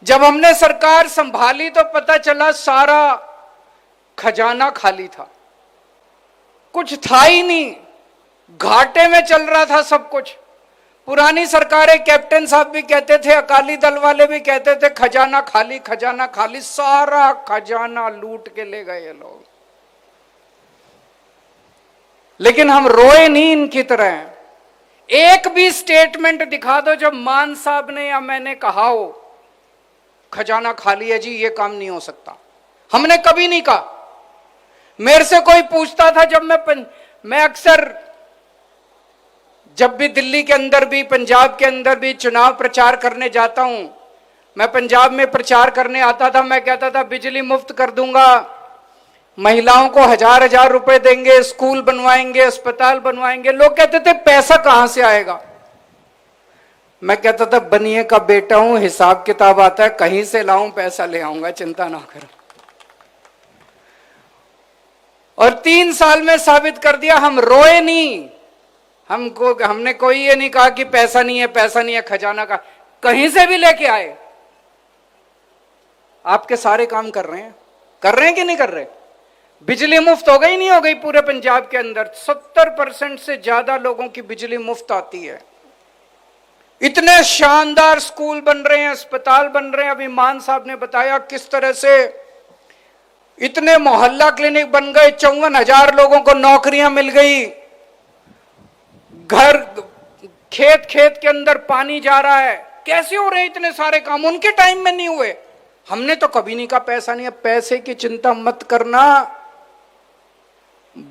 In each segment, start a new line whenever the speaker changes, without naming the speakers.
जब हमने सरकार संभाली तो पता चला सारा खजाना खाली था, कुछ था ही नहीं, घाटे में चल रहा था सब कुछ। पुरानी सरकारें, कैप्टन साहब भी कहते थे, अकाली दल वाले भी कहते थे, खजाना खाली, खजाना खाली। सारा खजाना लूट के ले गए ये लोग। लेकिन हम रोए नहीं इनकी तरह। एक भी स्टेटमेंट दिखा दो जब मान साहब ने या मैंने कहा हो खजाना खाली है जी, ये काम नहीं हो सकता। हमने कभी नहीं कहा। मेरे से कोई पूछता था, जब मैं अक्सर जब भी दिल्ली के अंदर भी पंजाब के अंदर भी चुनाव प्रचार करने जाता हूं, मैं पंजाब में प्रचार करने आता था, मैं कहता था बिजली मुफ्त कर दूंगा, महिलाओं को 1000-1000 रुपए देंगे, स्कूल बनवाएंगे, अस्पताल बनवाएंगे। लोग कहते थे पैसा कहां से आएगा? मैं कहता था बनिए का बेटा हूं, हिसाब किताब आता है, कहीं से लाऊं पैसा ले आऊंगा, चिंता ना करो। और 3 साल में साबित कर दिया। हम रोए नहीं, हमने कोई ये नहीं कहा कि पैसा नहीं है, पैसा नहीं है, खजाना का कहीं से भी लेके आए। आपके सारे काम कर रहे हैं कि नहीं कर रहे? बिजली मुफ्त हो गई नहीं हो गई? पूरे पंजाब के अंदर 70% से ज्यादा लोगों की बिजली मुफ्त आती है। इतने शानदार स्कूल बन रहे हैं, अस्पताल बन रहे हैं। अभी मान साहब ने बताया किस तरह से इतने मोहल्ला क्लिनिक बन गए, 54,000 लोगों को नौकरियां मिल गई। घर खेत के अंदर पानी जा रहा है। कैसे हो रहे हैं इतने सारे काम? उनके टाइम में नहीं हुए। हमने तो कभी नहीं कहा पैसा नहीं है। पैसे की चिंता मत करना,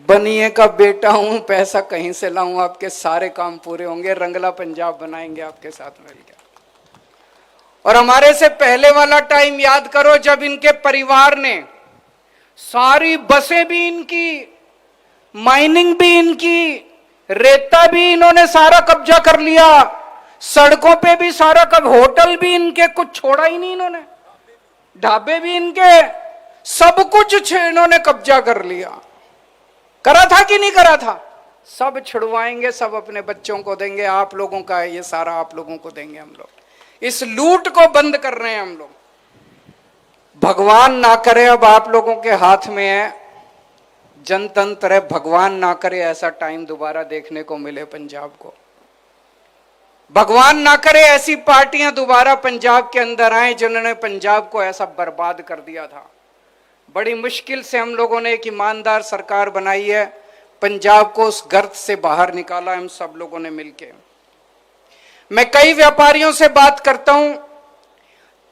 बनिए का बेटा हूं, पैसा कहीं से लाऊं, आपके सारे काम पूरे होंगे। रंगला पंजाब बनाएंगे आपके साथ मिलकर। और हमारे से पहले वाला टाइम याद करो, जब इनके परिवार ने सारी बसें भी इनकी, माइनिंग भी इनकी, रेता भी इन्होंने सारा कब्जा कर लिया, सड़कों पे भी सारा होटल भी इनके, कुछ छोड़ा ही नहीं इन्होंने, ढाबे भी इनके, सब कुछ इन्होंने कब्जा कर लिया। करा था कि नहीं करा था? सब छुड़वाएंगे, सब अपने बच्चों को देंगे। आप लोगों का है ये सारा, आप लोगों को देंगे हम लोग। इस लूट को बंद कर रहे हैं हम लोग। भगवान ना करे, अब आप लोगों के हाथ में है जनतंत्र है, भगवान ना करे ऐसा टाइम दोबारा देखने को मिले पंजाब को। भगवान ना करे ऐसी पार्टियां दोबारा पंजाब के अंदर आए जिन्होंने पंजाब को ऐसा बर्बाद कर दिया था। बड़ी मुश्किल से हम लोगों ने एक ईमानदार सरकार बनाई है, पंजाब को उस गर्त से बाहर निकाला हम सब लोगों ने मिलकर। मैं कई व्यापारियों से बात करता हूं,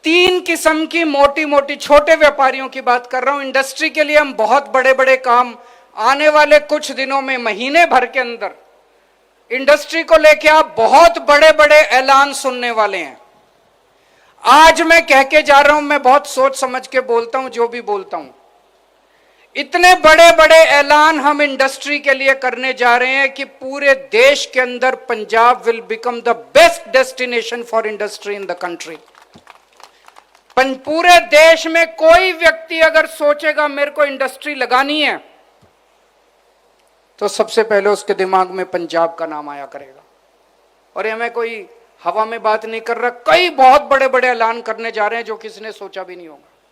3 किस्म की मोटी मोटी, छोटे व्यापारियों की बात कर रहा हूं। इंडस्ट्री के लिए हम बहुत बड़े बड़े काम आने वाले कुछ दिनों में, महीने भर के अंदर इंडस्ट्री को लेके आप बहुत बड़े बड़े ऐलान सुनने वाले हैं। आज मैं कह के जा रहा हूं, मैं बहुत सोच समझ के बोलता हूं जो भी बोलता हूं। इतने बड़े बड़े ऐलान हम इंडस्ट्री के लिए करने जा रहे हैं कि पूरे देश के अंदर Punjab will become the best destination for industry in the country. पूरे देश में कोई व्यक्ति अगर सोचेगा मेरे को इंडस्ट्री लगानी है, तो सबसे पहले उसके दिमाग में पंजाब का नाम आया करेगा। और ये मैं कोई हवा में बात नहीं कर रहा, कई बहुत बड़े बड़े ऐलान करने जा रहे हैं जो किसी ने सोचा भी नहीं होगा।